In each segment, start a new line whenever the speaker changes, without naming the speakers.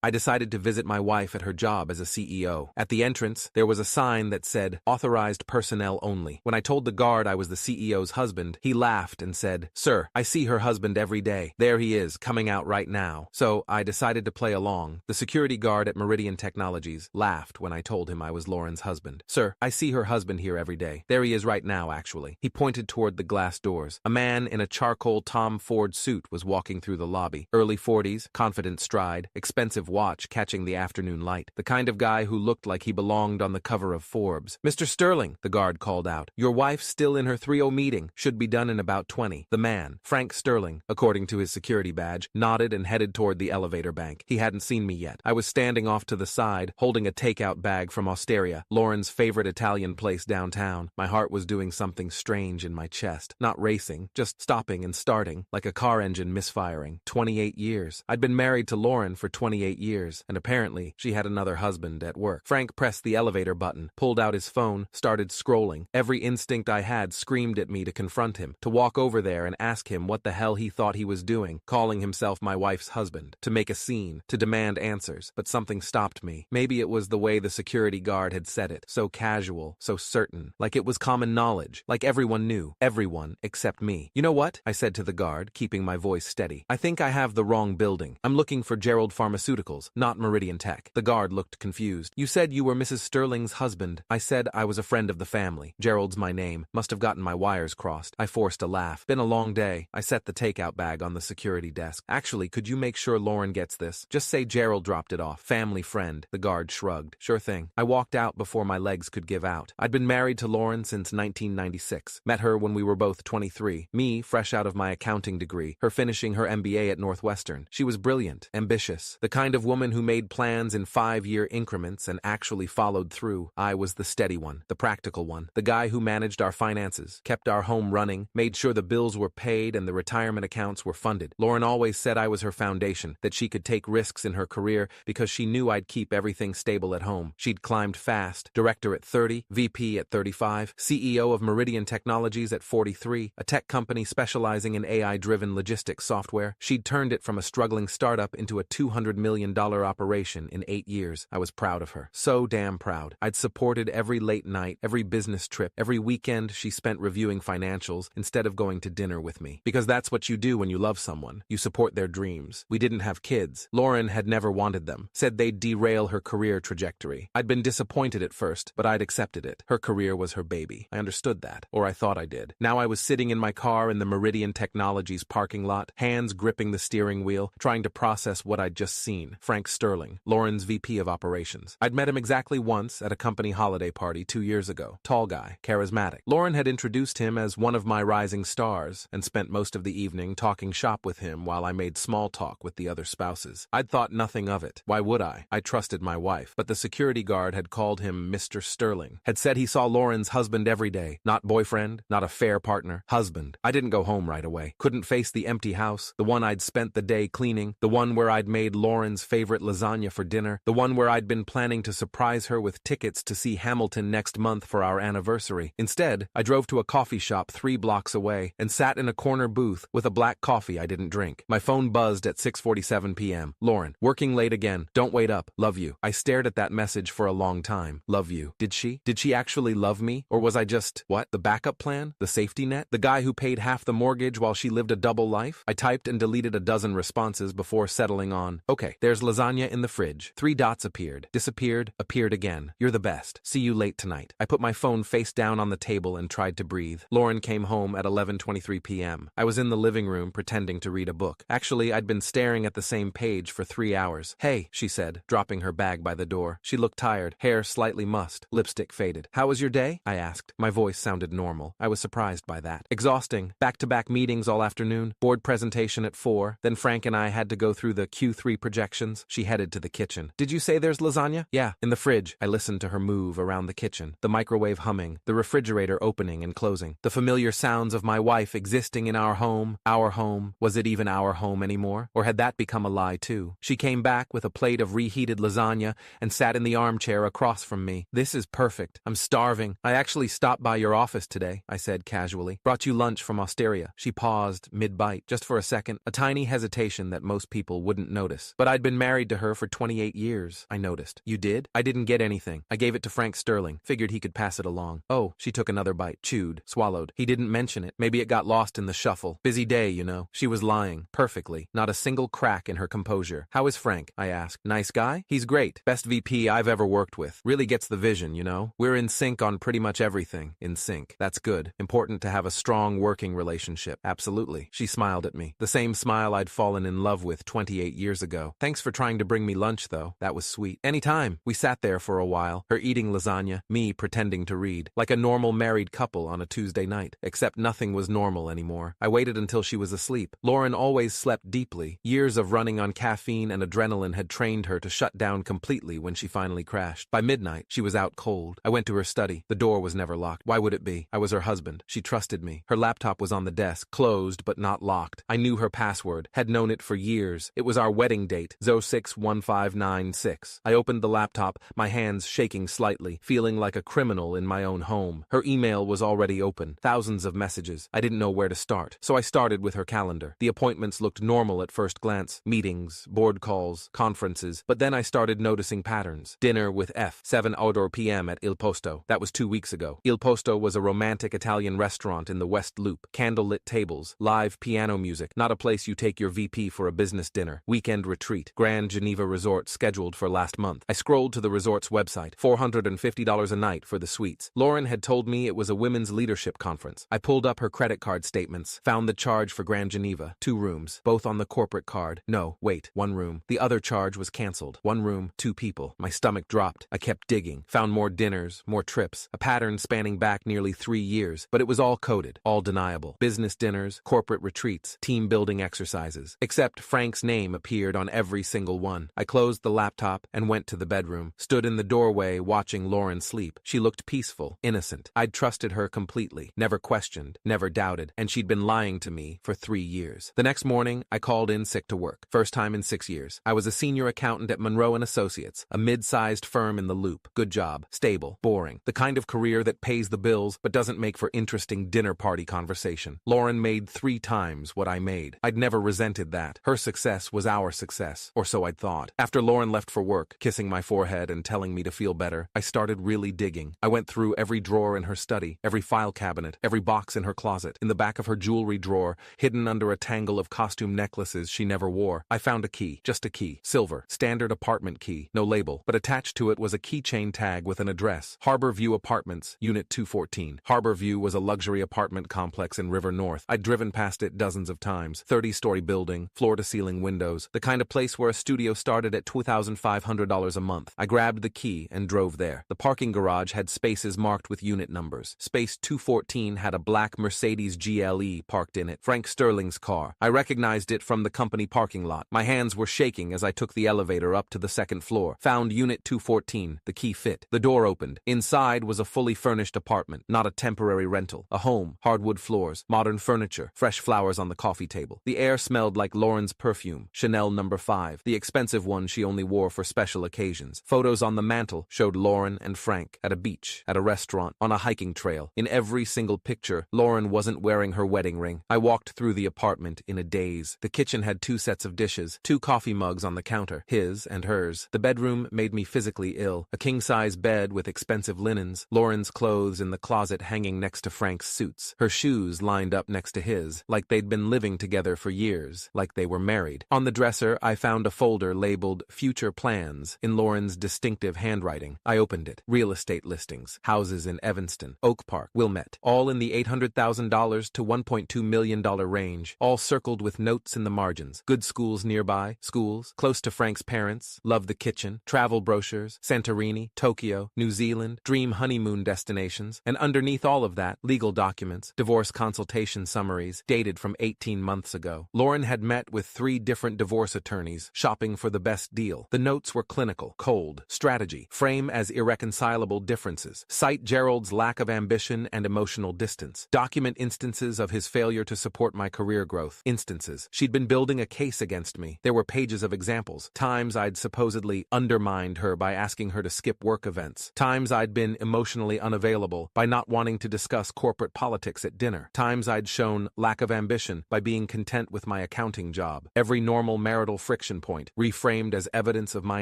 I decided to visit my wife at her job as a CEO. At the entrance, there was a sign that said, "Authorized personnel only." When I told the guard I was the CEO's husband, he laughed and said, "Sir, I see her husband every day. There he is, coming out right now." So I decided to play along. The security guard at Meridian Technologies laughed when I told him I was Lauren's husband. "Sir, I see her husband here every day. There he is right now, actually." He pointed toward the glass doors. A man in a charcoal Tom Ford suit was walking through the lobby. Early 40s, confident stride, expensive watch catching the afternoon light. The kind of guy who looked like he belonged on the cover of Forbes. "Mr. Sterling," the guard called out. "Your wife's still in her 3:00 meeting. Should be done in about 20. The man, Frank Sterling, according to his security badge, nodded and headed toward the elevator bank. He hadn't seen me yet. I was standing off to the side, holding a takeout bag from Osteria, Lauren's favorite Italian place downtown. My heart was doing something strange in my chest. Not racing, just stopping and starting, like a car engine misfiring. 28 years. I'd been married to Lauren for 28 years, and apparently she had another husband at work. Frank pressed the elevator button, pulled out his phone, started scrolling. Every instinct I had screamed at me to confront him, to walk over there and ask him what the hell he thought he was doing, calling himself my wife's husband, to make a scene, to demand answers. But something stopped me. Maybe it was the way the security guard had said it, so casual, so certain, like it was common knowledge, like everyone knew, everyone except me. "You know what?" I said to the guard, keeping my voice steady. "I think I have the wrong building. I'm looking for Gerald Pharmaceuticals, not Meridian Tech." The guard looked confused. "You said you were Mrs. Sterling's husband." I said I was a friend of the family. Gerald's my name. Must have gotten my wires crossed. I forced a laugh. "Been a long day." I set the takeout bag on the security desk. "Actually, could you make sure Lauren gets this? Just say Gerald dropped it off. Family friend." The guard shrugged. "Sure thing." I walked out before my legs could give out. I'd been married to Lauren since 1996. Met her when we were both 23. Me, fresh out of my accounting degree. Her finishing her MBA at Northwestern. She was brilliant, ambitious, the kind of woman who made plans in 5-year increments and actually followed through. I was the steady one, the practical one, the guy who managed our finances, kept our home running, made sure the bills were paid and the retirement accounts were funded. Lauren always said I was her foundation, that she could take risks in her career because she knew I'd keep everything stable at home. She'd climbed fast, director at 30, VP at 35, CEO of Meridian Technologies at 43, a tech company specializing in AI-driven logistics software. She'd turned it from a struggling startup into a $200 million operation in 8 years. I was proud of her. So damn proud. I'd supported every late night, every business trip, every weekend she spent reviewing financials instead of going to dinner with me. Because that's what you do when you love someone. You support their dreams. We didn't have kids. Lauren had never wanted them. Said they'd derail her career trajectory. I'd been disappointed at first, but I'd accepted it. Her career was her baby. I understood that. Or I thought I did. Now I was sitting in my car in the Meridian Technologies parking lot, hands gripping the steering wheel, trying to process what I'd just seen. Frank Sterling, Lauren's VP of operations. I'd met him exactly once at a company holiday party 2 years ago. Tall guy, charismatic. Lauren had introduced him as one of my rising stars and spent most of the evening talking shop with him while I made small talk with the other spouses. I'd thought nothing of it. Why would I? I trusted my wife. But the security guard had called him Mr. Sterling. Had said he saw Lauren's husband every day. Not boyfriend, not affair partner. Husband. I didn't go home right away. Couldn't face the empty house, the one I'd spent the day cleaning, the one where I'd made Lauren's favorite lasagna for dinner, the one where I'd been planning to surprise her with tickets to see Hamilton next month for our anniversary. Instead, I drove to a coffee shop 3 blocks away and sat in a corner booth with a black coffee I didn't drink. My phone buzzed at 6:47 p.m. "Lauren, working late again. Don't wait up. Love you." I stared at that message for a long time. Love you. Did she? Did she actually love me? Or was I just, what, the backup plan? The safety net? The guy who paid half the mortgage while she lived a double life? I typed and deleted a dozen responses before settling on, "Okay, there's lasagna in the fridge." 3 dots appeared, disappeared, appeared again. "You're the best. See you late tonight." I put my phone face down on the table and tried to breathe. Lauren came home at 11:23 p.m. I was in the living room pretending to read a book. Actually, I'd been staring at the same page for 3 hours. "Hey," she said, dropping her bag by the door. She looked tired, hair slightly mussed, lipstick faded. "How was your day?" I asked. My voice sounded normal. I was surprised by that. "Exhausting. Back-to-back meetings all afternoon. Board presentation at 4. Then Frank and I had to go through the Q3 projections." She headed to the kitchen. "Did you say there's lasagna?" "Yeah, in the fridge." I listened to her move around the kitchen, the microwave humming, the refrigerator opening and closing, the familiar sounds of my wife existing in our home. Our home. Was it even our home anymore? Or had that become a lie too? She came back with a plate of reheated lasagna and sat in the armchair across from me. "This is perfect. I'm starving. I actually stopped by your office today," I said casually. "Brought you lunch from Osteria." She paused, mid-bite, just for a second, a tiny hesitation that most people wouldn't notice. But I'd been been married to her for 28 years, I noticed. You did? I didn't get anything. I gave it to Frank Sterling. Figured he could pass it along. Oh, she took another bite. Chewed. Swallowed. He didn't mention it. Maybe it got lost in the shuffle. Busy day, you know. She was lying. Perfectly. Not a single crack in her composure. How is Frank? I asked. Nice guy? He's great. Best VP I've ever worked with. Really gets the vision, you know? We're in sync on pretty much everything. In sync. That's good. Important to have a strong working relationship. Absolutely. She smiled at me. The same smile I'd fallen in love with 28 years ago. Thanks for trying to bring me lunch, though. That was sweet. Anytime. We sat there for a while. Her eating lasagna, me pretending to read. Like a normal married couple on a Tuesday night. Except nothing was normal anymore. I waited until she was asleep. Lauren always slept deeply. Years of running on caffeine and adrenaline had trained her to shut down completely when she finally crashed. By midnight, she was out cold. I went to her study. The door was never locked. Why would it be? I was her husband. She trusted me. Her laptop was on the desk, closed but not locked. I knew her password, had known it for years. It was our wedding date, 061596. I opened the laptop, my hands shaking slightly, feeling like a criminal in my own home. Her email was already open, thousands of messages. I didn't know where to start, so I started with her calendar. The appointments looked normal at first glance, meetings, board calls, conferences, but then I started noticing patterns. Dinner with F, 7 outdoor p.m. at Il Posto. That was 2 weeks ago. Il Posto was a romantic Italian restaurant in the West Loop. Candlelit tables, live piano music, not a place you take your VP for a business dinner. Weekend retreat, Grand Geneva Resort scheduled for last month. I scrolled to the resort's website, $450 a night for the suites. Lauren had told me it was a women's leadership conference. I pulled up her credit card statements, found the charge for Grand Geneva, 2 rooms, both on the corporate card. No, wait, 1 room. The other charge was canceled. 1 room, 2 people. My stomach dropped. I kept digging, found more dinners, more trips, a pattern spanning back nearly 3 years, but it was all coded, all deniable. Business dinners, corporate retreats, team-building exercises. Except Frank's name appeared on every single one. I closed the laptop and went to the bedroom, stood in the doorway watching Lauren sleep. She looked peaceful, innocent. I'd trusted her completely, never questioned, never doubted, and she'd been lying to me for 3 years. The next morning, I called in sick to work. First time in 6 years. I was a senior accountant at Monroe & Associates, a mid-sized firm in the Loop. Good job, stable, boring. The kind of career that pays the bills but doesn't make for interesting dinner party conversation. Lauren made 3 times what I made. I'd never resented that. Her success was our success, or so I'd thought. After Lauren left for work, kissing my forehead and telling me to feel better, I started really digging. I went through every drawer in her study, every file cabinet, every box in her closet, in the back of her jewelry drawer, hidden under a tangle of costume necklaces she never wore. I found a key, just a key, silver, standard apartment key, no label, but attached to it was a keychain tag with an address. Harbor View Apartments, Unit 214. Harbor View was a luxury apartment complex in River North. I'd driven past it dozens of times. 30-story building, floor-to-ceiling windows, the kind of place where a studio started at $2,500 a month. I grabbed the key and drove there. The parking garage had spaces marked with unit numbers. Space 214 had a black Mercedes GLE parked in it, Frank Sterling's car. I recognized it from the company parking lot. My hands were shaking as I took the elevator up to the 2nd floor. Found Unit 214. The key fit. The door opened. Inside was a fully furnished apartment, not a temporary rental. A home, hardwood floors, modern furniture, fresh flowers on the coffee table. The air smelled like Lauren's perfume, Chanel No. 5, the expensive one she only wore for special occasions. Photos on the mantel showed Lauren and Frank at a beach, at a restaurant, on a hiking trail. In every single picture, Lauren wasn't wearing her wedding ring. I walked through the apartment in a daze. The kitchen had 2 sets of dishes, 2 coffee mugs on the counter, his and hers. The bedroom made me physically ill. A king-size bed with expensive linens, Lauren's clothes in the closet hanging next to Frank's suits, her shoes lined up next to his, like they'd been living together for years, like they were married. On the dresser, I found a folder labeled Future Plans in Lauren's distinctive handwriting. I opened it. Real estate listings, houses in Evanston, Oak Park, Wilmette, all in the $800,000 to $1.2 million range, all circled with notes in the margins. Good schools nearby, schools, close to Frank's parents, love the kitchen, travel brochures, Santorini, Tokyo, New Zealand, dream honeymoon destinations, and underneath all of that, legal documents, divorce consultation summaries, dated from 18 months ago. Lauren had met with 3 different divorce attorneys, shopping for the best deal. The notes were clinical, cold, strategy, frame as irreconcilable differences, cite Gerald's lack of ambition and emotional distance, document instances of his failure to support my career growth, instances. She'd been building a case against me. There were pages of examples, times I'd supposedly undermined her by asking her to skip work events, times I'd been emotionally unavailable by not wanting to discuss corporate politics at dinner, times I'd shown lack of ambition by being content with my accounting job. Every normal marital friction point, reframed as evidence of my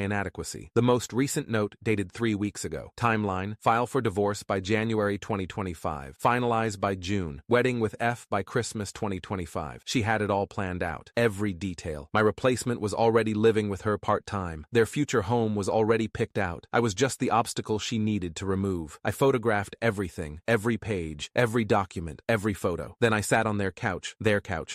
inadequacy. The most recent note dated 3 weeks ago. Timeline: file for divorce by January 2025. Finalized by June. Wedding with F by Christmas 2025. She had it all planned out. Every detail. My replacement was already living with her part-time. Their future home was already picked out. I was just the obstacle she needed to remove. I photographed everything, every page, every document, every photo. Then I sat on their couch,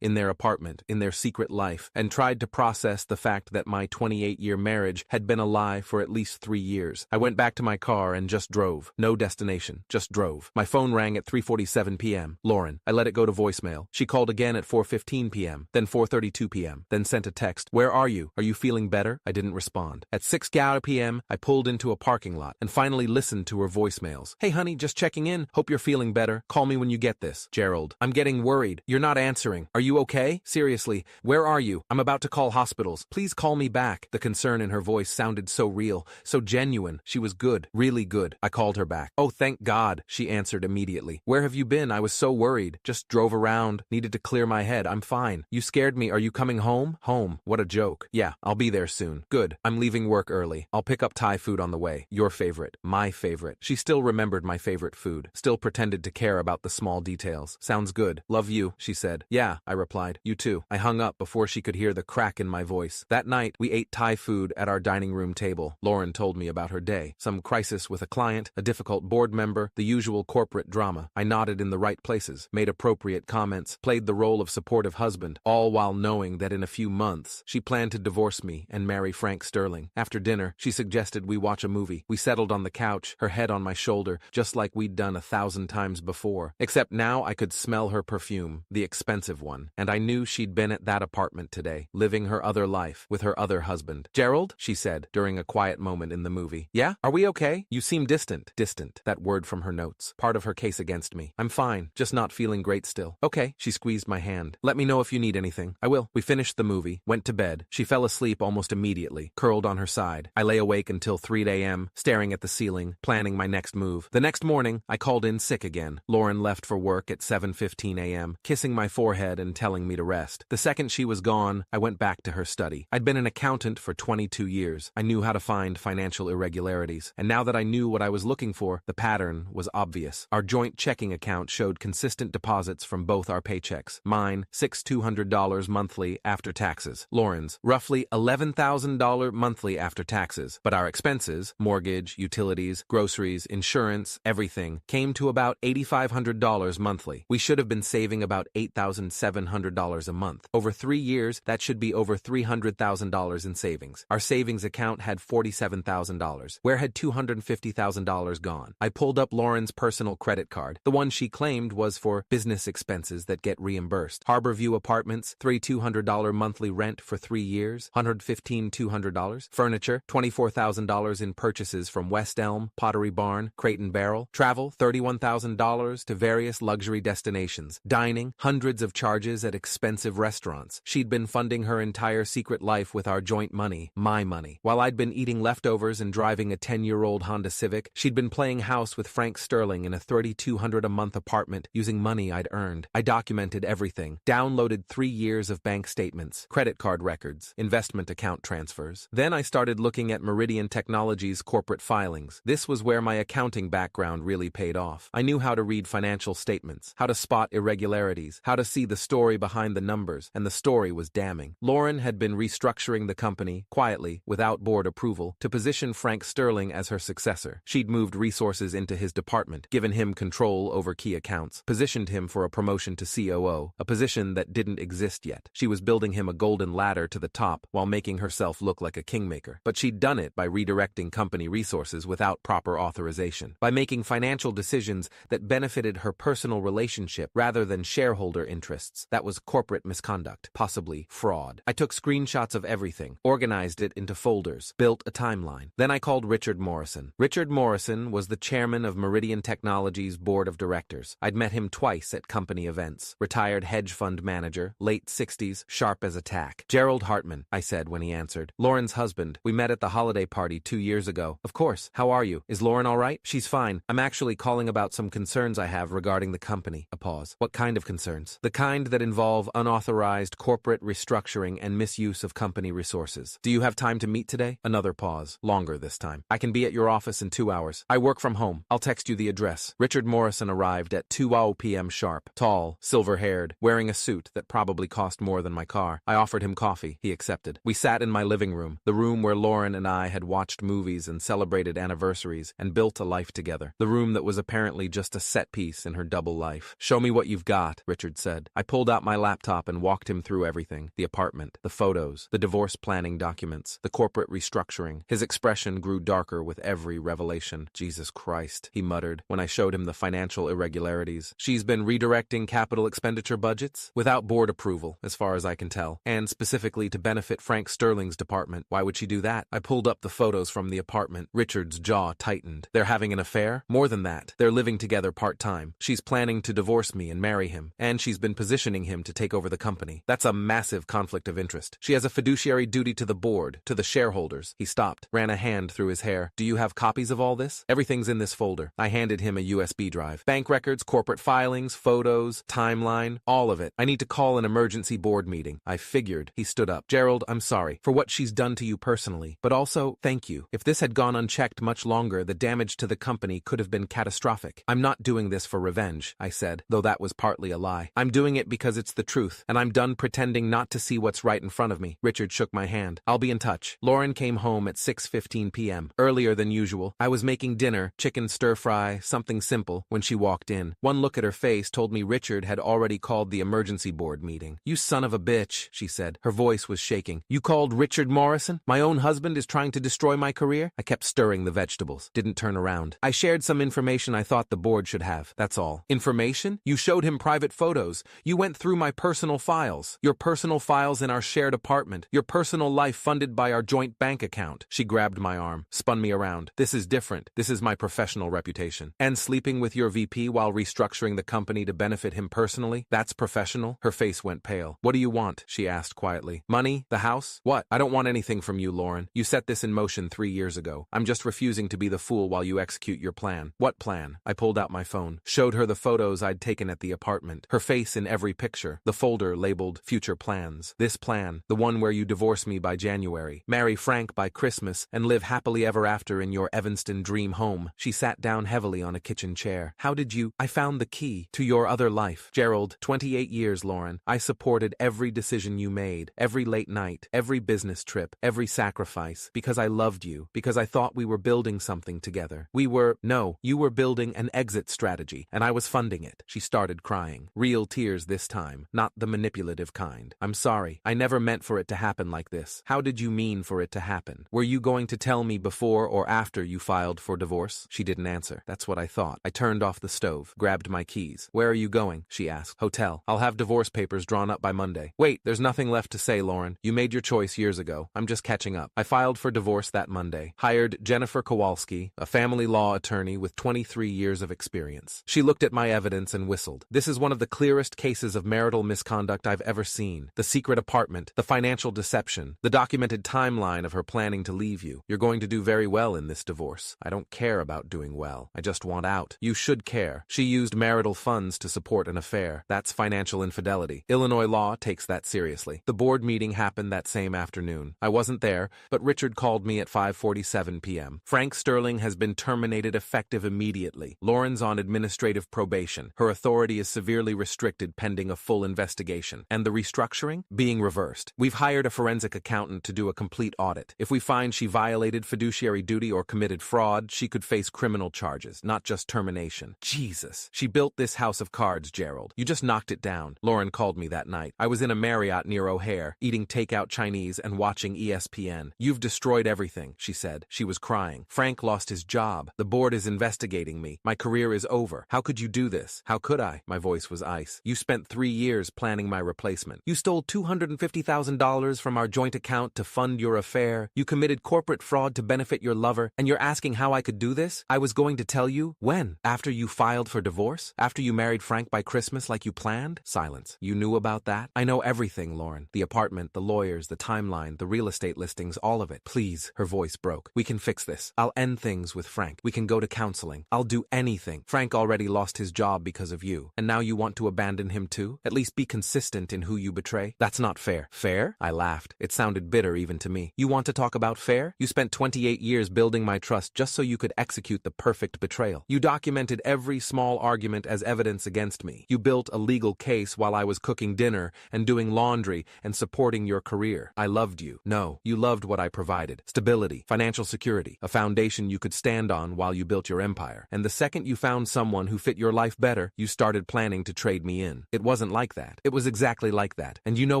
in their apartment, in their secret life, and tried to process the fact that my 28-year marriage had been a lie for at least 3 years. I went back to my car and just drove. No destination, just drove. My phone rang at 3:47 p.m. Lauren. I let it go to voicemail. She called again at 4:15 p.m., then 4:32 p.m., then sent a text. Where are you? Are you feeling better? I didn't respond. At 6 p.m., I pulled into a parking lot and finally listened to her voicemails. Hey honey, just checking in. Hope you're feeling better. Call me when you get this. Gerald. I'm getting worried. You're not answering. Are you okay? Seriously, where are you? I'm about to call hospitals. Please call me back. The concern in her voice sounded so real, so genuine. She was good, really good. I called her back. Oh, thank God, she answered immediately. Where have you been? I was so worried. Just drove around. Needed to clear my head. I'm fine. You scared me. Are you coming home? Home. What a joke. Yeah, I'll be there soon. Good. I'm leaving work early. I'll pick up Thai food on the way. Your favorite. My favorite. She still remembered my favorite food. Still pretended to care about the small details. Sounds good. Love you, she said. Yeah, I replied. You too. I hung up before she could hear the crack in my voice. That night, we ate Thai food at our dining room table. Lauren told me about her day. Some crisis with a client, a difficult board member, the usual corporate drama. I nodded in the right places, made appropriate comments, played the role of supportive husband, all while knowing that in a few months, she planned to divorce me and marry Frank Sterling. After dinner, she suggested we watch a movie. We settled on the couch, her head on my shoulder, just like we'd done 1,000 times before. Except now I could smell her perfume, the expensive one, and I knew she'd been at that apartment today, living her other life with her other husband. Gerald, she said, during a quiet moment in the movie. Yeah? Are we okay? You seem distant. Distant. That word from her notes. Part of her case against me. I'm fine, just not feeling great still. Okay. She squeezed my hand. Let me know if you need anything. I will. We finished the movie, went to bed. She fell asleep almost immediately, curled on her side. I lay awake until 3 a.m., staring at the ceiling, planning my next move. The next morning, I called in sick again. Lauren left for work at 7:15 a.m., kissing my forehead and telling me to rest. The second she was gone, I went back to her study. I'd been an accountant for 22 years. I knew how to find financial irregularities, and now that I knew what I was looking for, the pattern was obvious. Our joint checking account showed consistent deposits from both our paychecks. Mine, $6,200 monthly after taxes. Lauren's, roughly $11,000 monthly after taxes. But our expenses, mortgage, utilities, groceries, insurance, everything, came to about $8,500 monthly. We should have been saving about $8,700 a month. Over 3 years, that should be over $300,000 in savings. Our savings account had $47,000. Where had $250,000 gone? I pulled up Lauren's personal credit card. The one she claimed was for business expenses that get reimbursed. Harborview Apartments, $3,200 monthly rent for 3 years, $115,200. Furniture, $24,000 in purchases from West Elm, Pottery Barn, Crate and Barrel. Travel, $31,000 to various luxury destinations. Dining, hundreds of charges at expensive restaurants. She'd been funding her entire secret life with our joint money, my money. While I'd been eating leftovers and driving a 10-year-old Honda Civic, she'd been playing house with Frank Sterling in a $3,200 a month apartment using money I'd earned. I documented everything, downloaded 3 years of bank statements, credit card records, investment account transfers. Then I started looking at Meridian Technologies' corporate filings. This was where my accounting background really paid off. I knew how to read financial statements, how to spot irregularities, how to see the story behind the numbers, and the story was damning. Lauren had been restructuring the company, quietly, without board approval, to position Frank Sterling as her successor. She'd moved resources into his department, given him control over key accounts, positioned him for a promotion to COO, a position that didn't exist yet. She was building him a golden ladder to the top while making herself look like a kingmaker. But she'd done it by redirecting company resources without proper authorization, by making financial decisions that benefited her personal relationship rather than shareholder interests. That was corporate misconduct, possibly fraud. I took screenshots of everything, organized it into folders, built a timeline. Then I called Richard Morrison. Richard Morrison was the chairman of Meridian Technologies' board of directors. I'd met him twice at company events. Retired hedge fund manager, late 60s, sharp as a tack. Gerald Hartman, I said when he answered. Lauren's husband. We met at the holiday party 2 years ago. Of course. How are you? Is Lauren all right? She's fine. I'm actually calling about some concerns I have regarding the company. A pause. What kind of concerns? The kind that involve unauthorized corporate restructuring and misuse of of company resources. Do you have time to meet today? Another pause. Longer this time. I can be at your office in 2 hours. I work from home. I'll text you the address. Richard Morrison arrived at 2 p.m. sharp. Tall, silver-haired, wearing a suit that probably cost more than my car. I offered him coffee. He accepted. We sat in my living room, the room where Lauren and I had watched movies and celebrated anniversaries and built a life together. The room that was apparently just a set piece in her double life. Show me what you've got, Richard said. I pulled out my laptop and walked him through everything. The apartment, the photos, the divorce planning documents, the corporate restructuring. His expression grew darker with every revelation. Jesus Christ, he muttered when I showed him the financial irregularities. She's been redirecting capital expenditure budgets without board approval, as far as I can tell, and specifically to benefit Frank Sterling's department. Why would she do that? I pulled up the photos from the apartment. Richard's jaw tightened. They're having an affair? More than that. They're living together part-time. She's planning to divorce me and marry him, and she's been positioning him to take over the company. That's a massive conflict of interest. She has a fiduciary duty to the board, to the shareholders. He stopped, ran a hand through his hair. Do you have copies of all this? Everything's in this folder. I handed him a USB drive. Bank records, corporate filings, photos, timeline, all of it. I need to call an emergency board meeting. I figured. He stood up. Gerald, I'm sorry for what she's done to you personally, but also, thank you. If this had gone unchecked much longer, the damage to the company could have been catastrophic. I'm not doing this for revenge, I said, though that was partly a lie. I'm doing it because it's the truth, and I'm done pretending not to see what's right in front of me. Richard shook my hand. I'll be in touch. Lauren came home at 6:15 p.m., earlier than usual. I was making dinner, chicken stir-fry, something simple, when she walked in. One look at her face told me Richard had already called the emergency board meeting. You son of a bitch, she said. Her voice was shaking. You called Richard Morrison? My own husband is trying to destroy my career? I kept stirring the vegetables. Didn't turn around. I shared some information I thought the board should have. That's all. Information? You showed him private photos. You went through my personal files. Your personal files in our shared apartment. Your personal life funded by our joint bank account. She grabbed my arm, spun me around. This is different. This is my professional reputation. And sleeping with your VP while restructuring the company to benefit him personally? That's professional? Her face went pale. What do you want? She asked quietly. Money? The house? What? I don't want anything from you, Lauren. You set this in motion 3 years ago. I'm just refusing to be the fool while you execute your plan. What plan? I pulled out my phone, showed her the photos I'd taken at the apartment, her face in every picture, the folder labeled Future Plans. This plan, the one where you divorce me by January, marry Frank by Christmas, and live happily ever after in your Evanston dream home. She sat down heavily on a kitchen chair. How did you? I found the key to your other life. Gerald, 28 years, Lauren. I supported every decision you made, every late night, every business trip, every sacrifice, because I loved you, because I thought we were building something together. You were building an exit strategy, and I was funding it. She started crying. Real tears this time, not the manipulative kind. I'm sorry. I never meant for it to happen like this. How did you mean for it to happen? Were you going to tell me before or after you filed for divorce? She didn't answer. That's what I thought. I turned off the stove, grabbed my keys. Where are you going? She asked. Hotel. I'll have divorce papers drawn up by Monday. Wait, there's nothing left to say, Lauren. You made your choice years ago. I'm just catching up. I filed for divorce that Monday. Hired Jennifer Kowalski, a family law attorney with 23 years of experience. She looked at my evidence and whistled. This is one of the clearest cases of marital misconduct I've ever seen. The secret apartment, the financial deception, the documented timeline of her planning to leave you. You're going to do very well in this divorce. I don't care about doing well. I just want out. You should care. She used marital funds to support an affair. That's financial infidelity. Illinois law takes that seriously. The board meeting happened that same afternoon. I wasn't there, but Richard called me at 5:47 p.m. Frank Sterling has been terminated effective immediately. Lauren's on administrative probation. Her authority is severely restricted pending a full investigation. And the restructuring? Being reversed. We've hired a forensic accountant to do a complete audit. If we find she violated fiduciary duty or committed fraud, she could face criminal charges, not just termination. Jesus. She built this house of cards, Gerald. You just knocked it down. Lauren called me that night. I was in a Marriott near O'Hare, eating takeout Chinese and watching ESPN. You've destroyed everything, she said. She was crying. Frank lost his job. The board is investigating me. My career is over. How could you do this? How could I? My voice was ice. You spent 3 years planning my replacement. You stole $250,000 from our joint account to fund your affair. You committed corporate fraud to benefit your lover, and you're asking how I could do this? I was going to tell you. When? After you filed for divorce? After you married Frank by Christmas like you planned? Silence. You knew about that? I know everything, Lauren. The apartment, the lawyers, the timeline, the real estate listings, all of it. Please. Her voice broke. We can fix this. I'll end things with Frank. We can go to counseling. I'll do anything. Frank already lost his job because of you, and now you want to abandon him too? At least be consistent in who you betray. That's not fair. Fair? Fair? I laughed. It sounded bitter even to me. You want to talk about fair? You spent 28 years building my trust just so you could execute the perfect betrayal. You documented every small argument as evidence against me. You built a legal case while I was cooking dinner and doing laundry and supporting your career. I loved you. No, you loved what I provided. Stability, financial security, a foundation you could stand on while you built your empire. And the second you found someone who fit your life better, you started planning to trade me in. It wasn't like that. It was exactly like that. And you know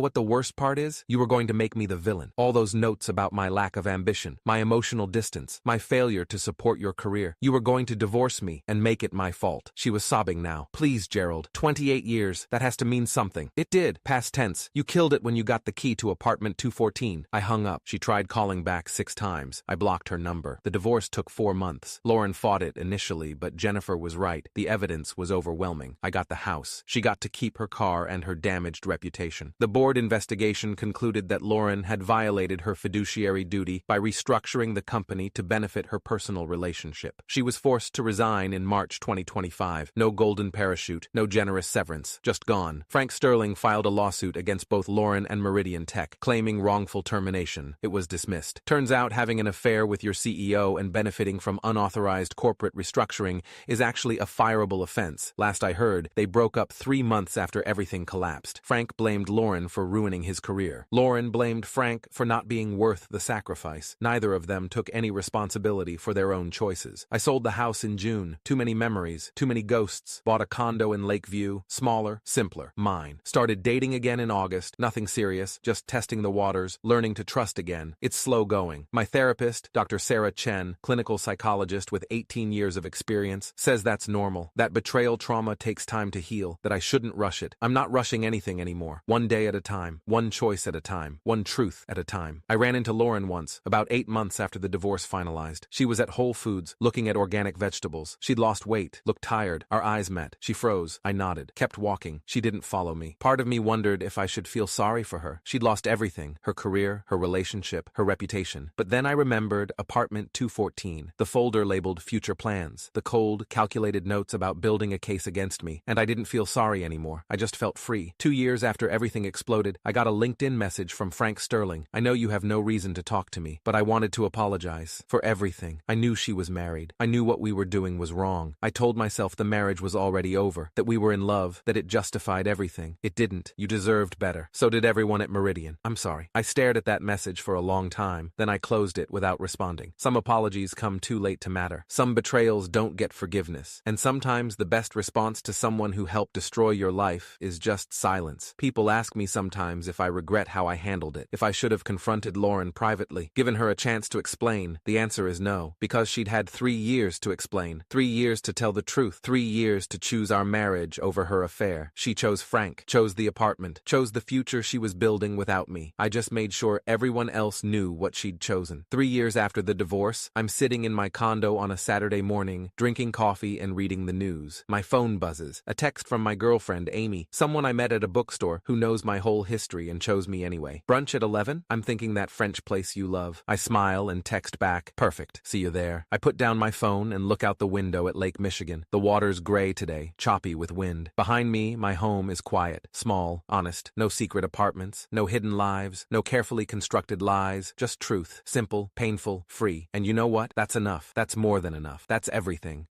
what the worst part is? You were going to make me the villain. All those notes about my lack of ambition, my emotional distance, my failure to support your career. You were going to divorce me and make it my fault. She was sobbing now. Please, Gerald. 28 years. That has to mean something. It did. Past tense. You killed it when you got the key to apartment 214. I hung up. She tried calling back 6 times. I blocked her number. The divorce took 4 months. Lauren fought it initially, but Jennifer was right. The evidence was overwhelming. I got the house. She got to keep her car and her damaged reputation. The board investigation concluded that Lauren had violated her fiduciary duty by restructuring the company to benefit her personal relationship. She was forced to resign in March 2025. No golden parachute, no generous severance, just gone. Frank Sterling filed a lawsuit against both Lauren and Meridian Tech, claiming wrongful termination. It was dismissed. Turns out having an affair with your CEO and benefiting from unauthorized corporate restructuring is actually a fireable offense. Last I heard, they broke up 3 months after everything collapsed. Frank blamed Lauren for ruining his career. Lauren blamed Frank for not being worth the sacrifice. Neither of them took any responsibility for their own choices. I sold the house in June. Too many memories, too many ghosts. Bought a condo in Lakeview. Smaller, simpler. Mine. Started dating again in August. Nothing serious, just testing the waters, learning to trust again. It's slow going. My therapist, Dr. Sarah Chen, clinical psychologist with 18 years of experience, says that's normal. That betrayal trauma takes time to heal, that I shouldn't rush it. I'm not rushing anything anymore. One day at a time. One choice at a time. One truth at a time. I ran into Lauren once, about 8 months after the divorce finalized. She was at Whole Foods, looking at organic vegetables. She'd lost weight, looked tired. Our eyes met. She froze. I nodded. Kept walking. She didn't follow me. Part of me wondered if I should feel sorry for her. She'd lost everything. Her career, her relationship, her reputation. But then I remembered apartment 214, the folder labeled future plans, the cold, calculated notes about building a case against me, and I didn't feel sorry anymore. I just felt free. 2 years after everything exploded, I got a LinkedIn message from Frank Sterling. I know you have no reason to talk to me, but I wanted to apologize for everything. I knew she was married. I knew what we were doing was wrong. I told myself the marriage was already over, that we were in love, that it justified everything. It didn't. You deserved better. So did everyone at Meridian. I'm sorry. I stared at that message for a long time, then I closed it without responding. Some apologies come too late to matter. Some betrayals don't get forgiveness. And sometimes the best response to someone who helped destroy your life is just silence. People ask me sometimes if I regret how I handled it, if I should have confronted Lauren privately, given her a chance to explain. The answer is no, because she'd had 3 years to explain, 3 years to tell the truth, 3 years to choose our marriage over her affair. She chose Frank, chose the apartment, chose the future she was building without me. I just made sure everyone else knew what she'd chosen. 3 years after the divorce, I'm sitting in my condo on a Saturday morning, drinking coffee and reading the news. My phone buzzes. A text from my girlfriend, Amy, someone I met at a bookstore who knows my whole history and chose me anyway. Brunch at 11? I'm thinking that French place you love. I smile and text back, perfect, see you there. I put down my phone and look out the window at Lake Michigan. The water's gray today, choppy with wind. Behind me, my home is quiet, small, honest. No secret apartments, no hidden lives, no carefully constructed lies, just truth. Simple, painful, free. And you know what? That's enough. That's more than enough. That's everything.